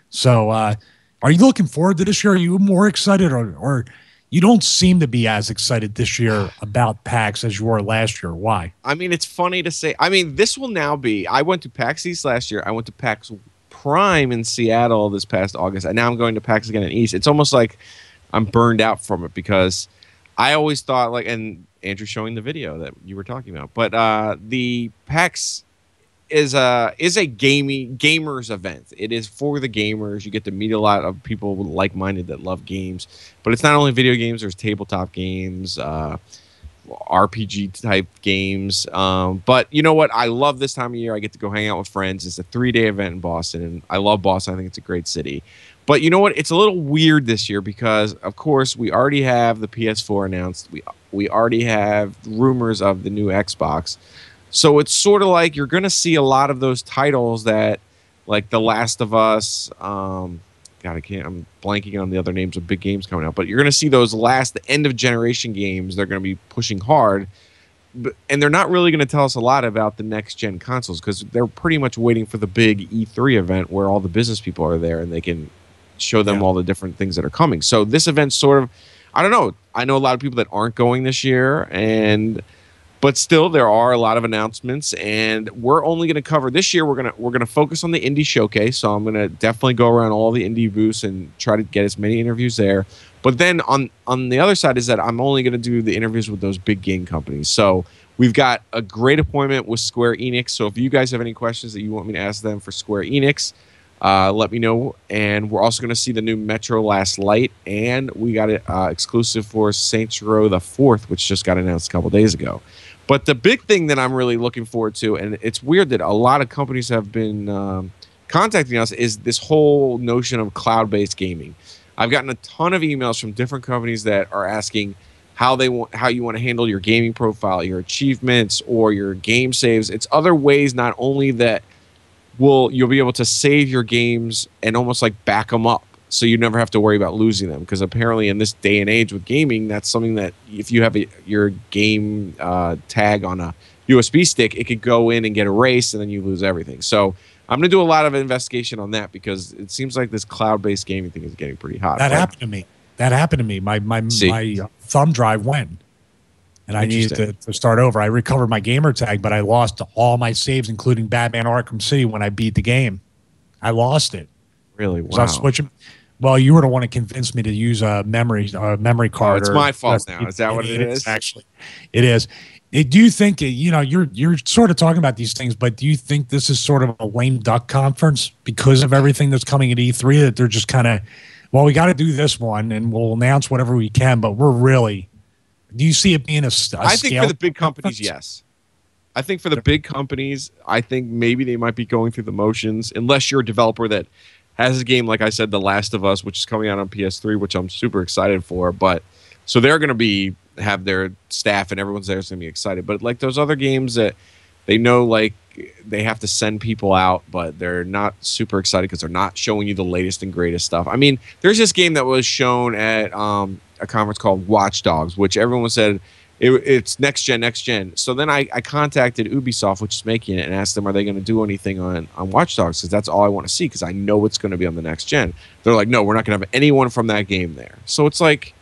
So, are you looking forward to this year? Are you more excited, or you don't seem to be as excited this year about PAX as you were last year. Why? I mean, it's funny to say. I mean, this will now be. I went to PAX East last year. I went to PAX Prime in Seattle this past August, and now I'm going to PAX again in East. It's almost like I'm burned out from it because I always thought and Andrew showing the video that you were talking about, but the PAX is a gamers event. It is for the gamers. You get to meet a lot of people like-minded that love games, but it's not only video games. There's tabletop games, RPG type games. But you know what? I love this time of year. I get to go hang out with friends. It's a 3-day event in Boston, and I love Boston. I think it's a great city. But you know what? It's a little weird this year because, of course, we already have the PS4 announced. We already have rumors of the new Xbox. So it's sort of like you're going to see a lot of those titles that, like The Last of Us. I'm blanking on the other names of big games coming out. But you're going to see those the end of generation games. They're going to be pushing hard. And they're not really going to tell us a lot about the next-gen consoles because they're pretty much waiting for the big E3 event where all the business people are there and they can show them all the different things that are coming. So this event sort of, I don't know. I know a lot of people that aren't going this year, but still there are a lot of announcements, and we're only going to cover this year. We're going to focus on the indie showcase. So I'm going to definitely go around all the indie booths and try to get as many interviews there. But then on the other side is that I'm only going to do the interviews with those big game companies. So we've got a great appointment with Square Enix. So if you guys have any questions that you want me to ask them for Square Enix, let me know. And we're also going to see the new Metro Last Light, and we got it exclusive for Saints Row the 4th, which just got announced a couple days ago. But the big thing that I'm really looking forward to, and it's weird that a lot of companies have been contacting us, is this whole notion of cloud-based gaming. I've gotten a ton of emails from different companies that are asking how you want to handle your gaming profile, your achievements, or your game saves. It's other ways not only that you'll be able to save your games and almost like back them up so you never have to worry about losing them, because apparently in this day and age with gaming, that's something that if you have your game tag on a USB stick, it could go in and get erased and then you lose everything. So I'm going to do a lot of investigation on that because it seems like this cloud-based gaming thing is getting pretty hot. That happened to me. My thumb drive went, and I needed to start over. I recovered my gamer tag, but I lost all my saves, including Batman Arkham City when I beat the game. I lost it. Really? Wow. So I was switching. Well, you were the one to convince me to use a memory card. Oh, it's my fault now. Is that what it is? Actually, it is. Do you think, you're sort of talking about these things, but do you think this is sort of a lame duck conference because of everything that's coming at E3, that they're just kind of, well, we got to do this one and we'll announce whatever we can, but do you see it being a I think for the big companies, yes. I think for the big companies, I think maybe they might be going through the motions, unless you're a developer that has a game, like I said, The Last of Us, which is coming out on PS3, which I'm super excited for. But so they're going to have their staff and everyone's there is going to be excited. But like those other games that they know, like they have to send people out, but they're not super excited because they're not showing you the latest and greatest stuff. I mean, there's this game that was shown at a conference called Watch Dogs, which everyone said it's next gen. So then I contacted Ubisoft, which is making it, and asked them, are they going to do anything on Watch Dogs? Because that's all I want to see, because I know it's going to be on the next gen. They're like, no, we're not going to have anyone from that game there. So it's like,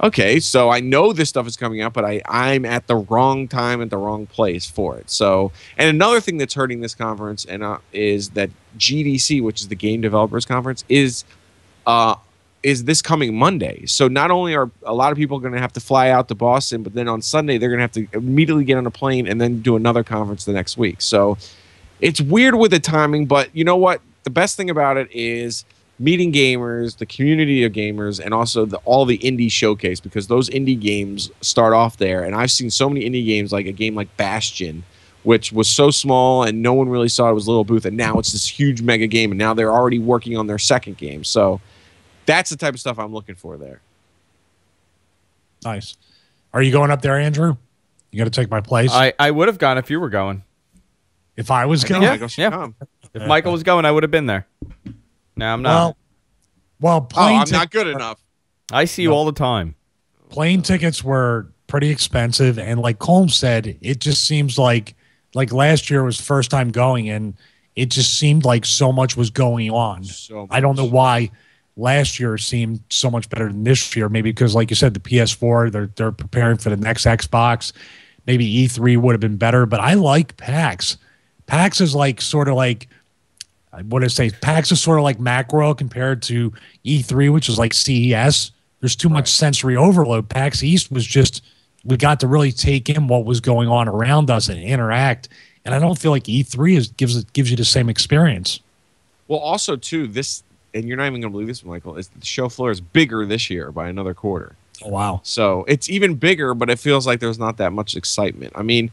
okay, so I know this stuff is coming out, but I'm at the wrong time at the wrong place for it. So, and another thing that's hurting this conference is that GDC, which is the Game Developers Conference, is this coming Monday. So not only are a lot of people going to have to fly out to Boston, but then on Sunday they're going to have to immediately get on a plane and then do another conference the next week. So it's weird with the timing, but you know what? The best thing about it is meeting gamers, the community of gamers, and also all the indie showcase, because those indie games start off there. And I've seen so many indie games, like a game like Bastion, which was so small and no one really saw it was a little booth, and now it's this huge mega game, and now they're already working on their second game. So that's the type of stuff I'm looking for there. Nice. Are you going up there, Andrew? You got to take my place? I would have gone if you were going. If I was going? Yeah. If Michael was going, I would have been there. No, I'm not. Well, I'm not good enough. I see you all the time. Plane tickets were pretty expensive, and like Colm said, it just seems like last year was first time going, and it just seemed like so much was going on. I don't know why last year seemed so much better than this year. Maybe because, like you said, the PS4, they're preparing for the next Xbox. Maybe E3 would have been better, but I like PAX. PAX is like sort of like, what did I say? PAX is sort of like Macworld compared to E3, which is like CES. There's too much sensory overload. PAX East was just, we got to really take in what was going on around us and interact. And I don't feel like E3 gives you the same experience. Well, also too, this, and you're not even going to believe this, Michael, is the show floor is bigger this year by another quarter. Oh, wow. So it's even bigger, but it feels like there's not that much excitement. I mean,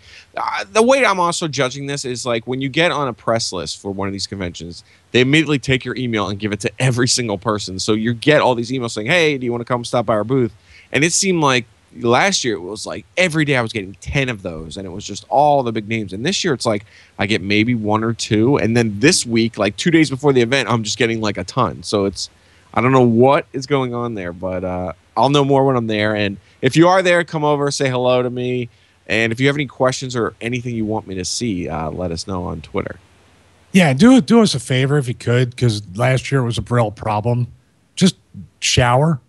the way I'm also judging this is like when you get on a press list for one of these conventions, they immediately take your email and give it to every single person. So you get all these emails saying, hey, do you want to come stop by our booth? And it seemed like last year it was like every day I was getting 10 of those, and it was just all the big names. And this year it's like I get maybe 1 or 2. And then this week, like 2 days before the event, I'm just getting like a ton. So it's, I don't know what is going on there, but I'll know more when I'm there. And if you are there, come over, say hello to me. And if you have any questions or anything you want me to see, let us know on Twitter. Yeah, do us a favor if you could, because last year it was a real problem. Just shower.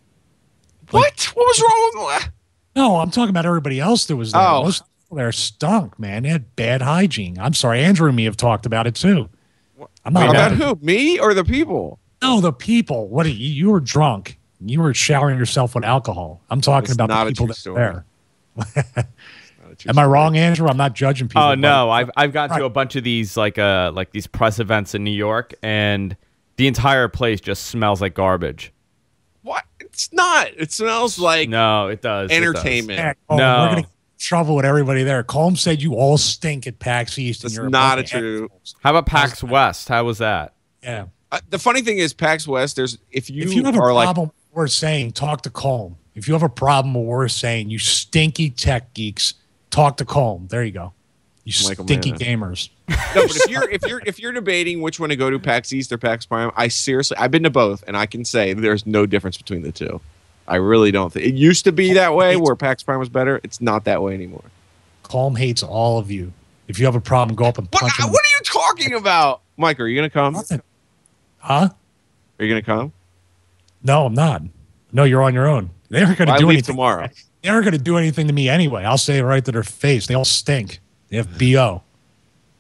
What? What was wrong with that? No, I'm talking about everybody else that was there. Oh. Most people there stunk, man. They had bad hygiene. I'm sorry, Andrew and me have talked about it too. I'm not About who? Me or the people? No, the people. What? You were drunk. You were showering yourself with alcohol. I'm talking It's about not the a people true that story. were there. Am I wrong, Andrew? I'm not judging people. Oh no, but- I've gone to a bunch of these like these press events in New York, and the entire place just smells like garbage. What? It's not. It smells like No, it does. It does. entertainment. Yeah, Colm, No. we're gonna get in trouble with everybody there. Colm said you all stink at PAX East. That's and you're not bunch a of true- assholes. How about PAX West? How was that? Yeah. The funny thing is, PAX West. There's if you have a are like problem with what we're saying, talk to Colm. If you have a problem with what we're saying, you stinky tech geeks, talk to Colm. There you go. You Michael stinky Manna. gamers. no, but if you're debating which one to go to, PAX East or PAX Prime, I've been to both, and I can say there's no difference between the two. I really don't think it used to be that way where PAX Prime was better. It's not that way anymore. Colm hates all of you. If you have a problem, go up and What punch him. are you talking about, Mike? Are you gonna come? Nothing. Huh? Are you gonna come? No, I'm not. No, you're on your own. They aren't going to I do leave anything tomorrow. They aren't going to do anything to me anyway. I'll say it right to their face. They all stink. They have BO.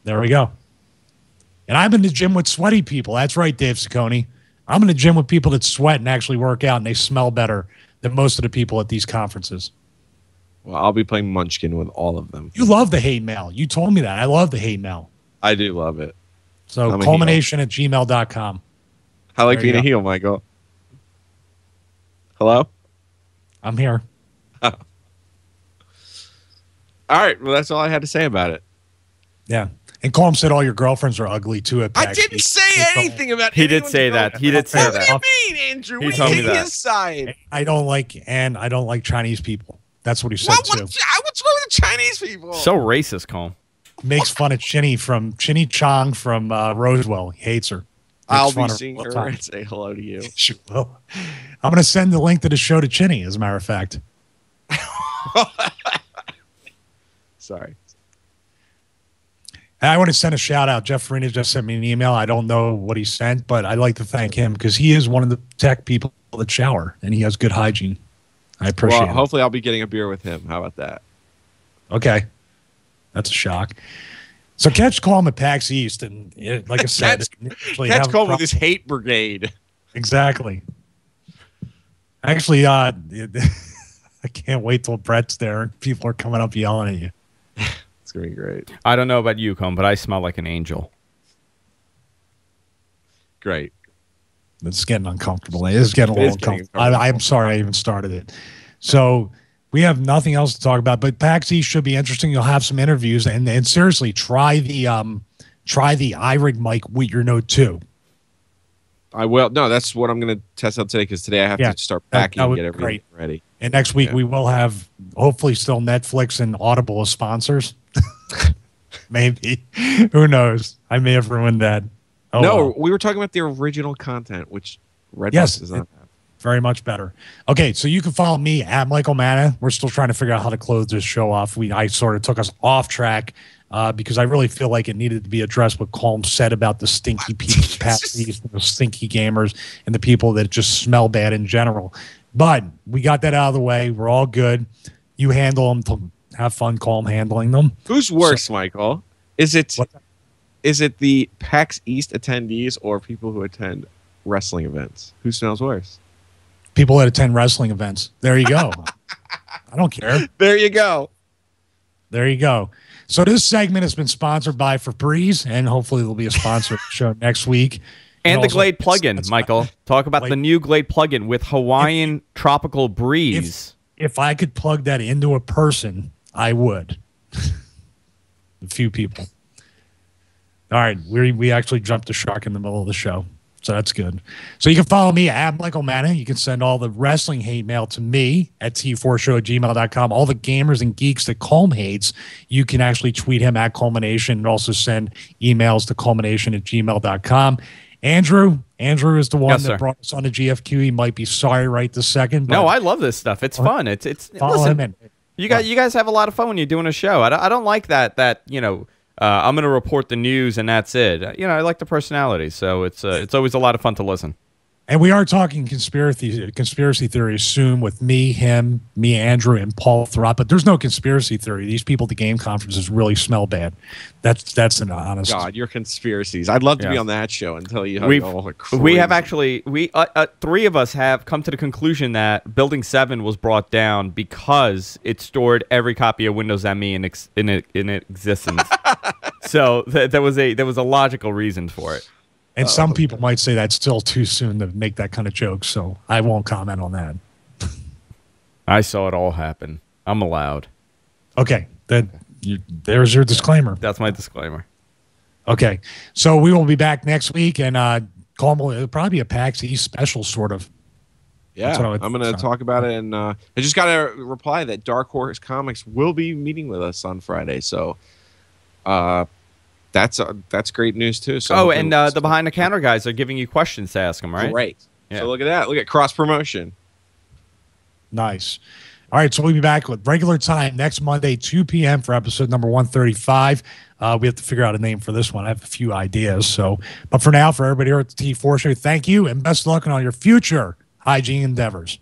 There we go. And I'm in the gym with sweaty people. That's right, Dave Ciccone. I'm in the gym with people that sweat and actually work out, and they smell better than most of the people at these conferences. Well, I'll be playing Munchkin with all of them. You love the hate mail. You told me that. I love the hate mail. I do love it. So I'm a culmination@gmail.com. I like There you being a go. heel, Michael. Hello? I'm here. All right. Well, that's all I had to say about it. Yeah. And Colm said all your girlfriends are ugly too at I PAX didn't East. say anything about He did anyone's say that. girlfriend. He did say What that. do you mean, Andrew? He What told do me you that. his side? I don't like Chinese people. That's what he said What's too. wrong with the Chinese people? So racist, Colm. Makes fun of Chinny Chong from Roswell. He hates her. Makes I'll fun be of seeing all the her time. and say hello to you. She will. I'm going to send the link to the show to Chinny, as a matter of fact. Sorry. And I want to send a shout out. Jeff Farina just sent me an email. I don't know what he sent, but I'd like to thank him because he is one of the tech people that shower and he has good hygiene. I appreciate Well, it. hopefully I'll be getting a beer with him. How about that? Okay. That's a shock. So catch Colm at PAX East. And like I said, Catch Cole with his hate brigade. Exactly. Actually, I can't wait till Brett's there and people are coming up yelling at you. It's going to be great. I don't know about you, Colm, but I smell like an angel. Great. It's getting uncomfortable. It is getting a It little is getting uncomfortable. I'm sorry I even started it. So we have nothing else to talk about, but PAX East should be interesting. You'll have some interviews and seriously try the iRig mic with your Note 2. I will. No, that's what I'm going to test out today because today I have Yeah, to start that packing and would get be everything ready. And next week Yeah. we will have hopefully still Netflix and Audible as sponsors. Maybe. Who knows? I may have ruined that. Oh, no, well. we were talking about the original content, which Redbox Yes, does not have. Very much better. Okay, so you can follow me at Michael Manna. We're still trying to figure out how to close this show off. I sort of took us off track because I really feel like it needed to be addressed what Colm said about the stinky people, pasties, the stinky gamers, and the people that just smell bad in general. But we got that out of the way. We're all good. You handle them. Have fun, Colm, handling them. Who's worse, Michael? Is it the PAX East attendees or people who attend wrestling events? Who smells worse? People that attend wrestling events. There you go. I don't care. There you go. There you go. So this segment has been sponsored by Febreze, and hopefully there'll be a sponsor show next week. And the Glade plugin, Michael. Talk about the new Glade plugin with Hawaiian Tropical Breeze. If I could plug that into a person, I would. A few people. All right, we actually jumped the shark in the middle of the show, so that's good. So you can follow me at Michael Manning. You can send all the wrestling hate mail to me at t4show@gmail.com. All the gamers and geeks that Colm hates, you can actually tweet him at Culmination and also send emails to culmination@gmail.com. Andrew is the one that brought us on the GFQ. He might be sorry right this second. But no, I love this stuff. It's fun. It's follow him in. You guys have a lot of fun when you're doing a show. I don't like that I'm going to report the news and that's it. I like the personality, so it's always a lot of fun to listen. And we are talking conspiracy theories soon with me, Andrew, and Paul Thurrott. But there's no conspiracy theory. These people at the game conferences really smell bad. That's an honest. God, your conspiracies. I'd love to be on that show and tell you how you all are crazy. We have actually three of us have come to the conclusion that Building 7 was brought down because it stored every copy of Windows ME in existence. So there was a logical reason for it. And some people might say that's still too soon to make that kind of joke, so I won't comment on that. I saw it all happen. I'm allowed. Okay, there's your disclaimer. That's my disclaimer. Okay, so we will be back next week, and it'll probably be a PAX East special, sort of. Yeah, I'm going to talk about it, and I just got a reply that Dark Horse Comics will be meeting with us on Friday, so that's great news too. So and the behind the counter guys are giving you questions to ask them, right? Great. Yeah. So look at that. Look at cross promotion. Nice. All right, so we'll be back with regular time next Monday, 2 p.m. for episode number 135. We have to figure out a name for this one. I have a few ideas. But for now, for everybody here at the T4 Show, thank you and best of luck on all your future hygiene endeavors.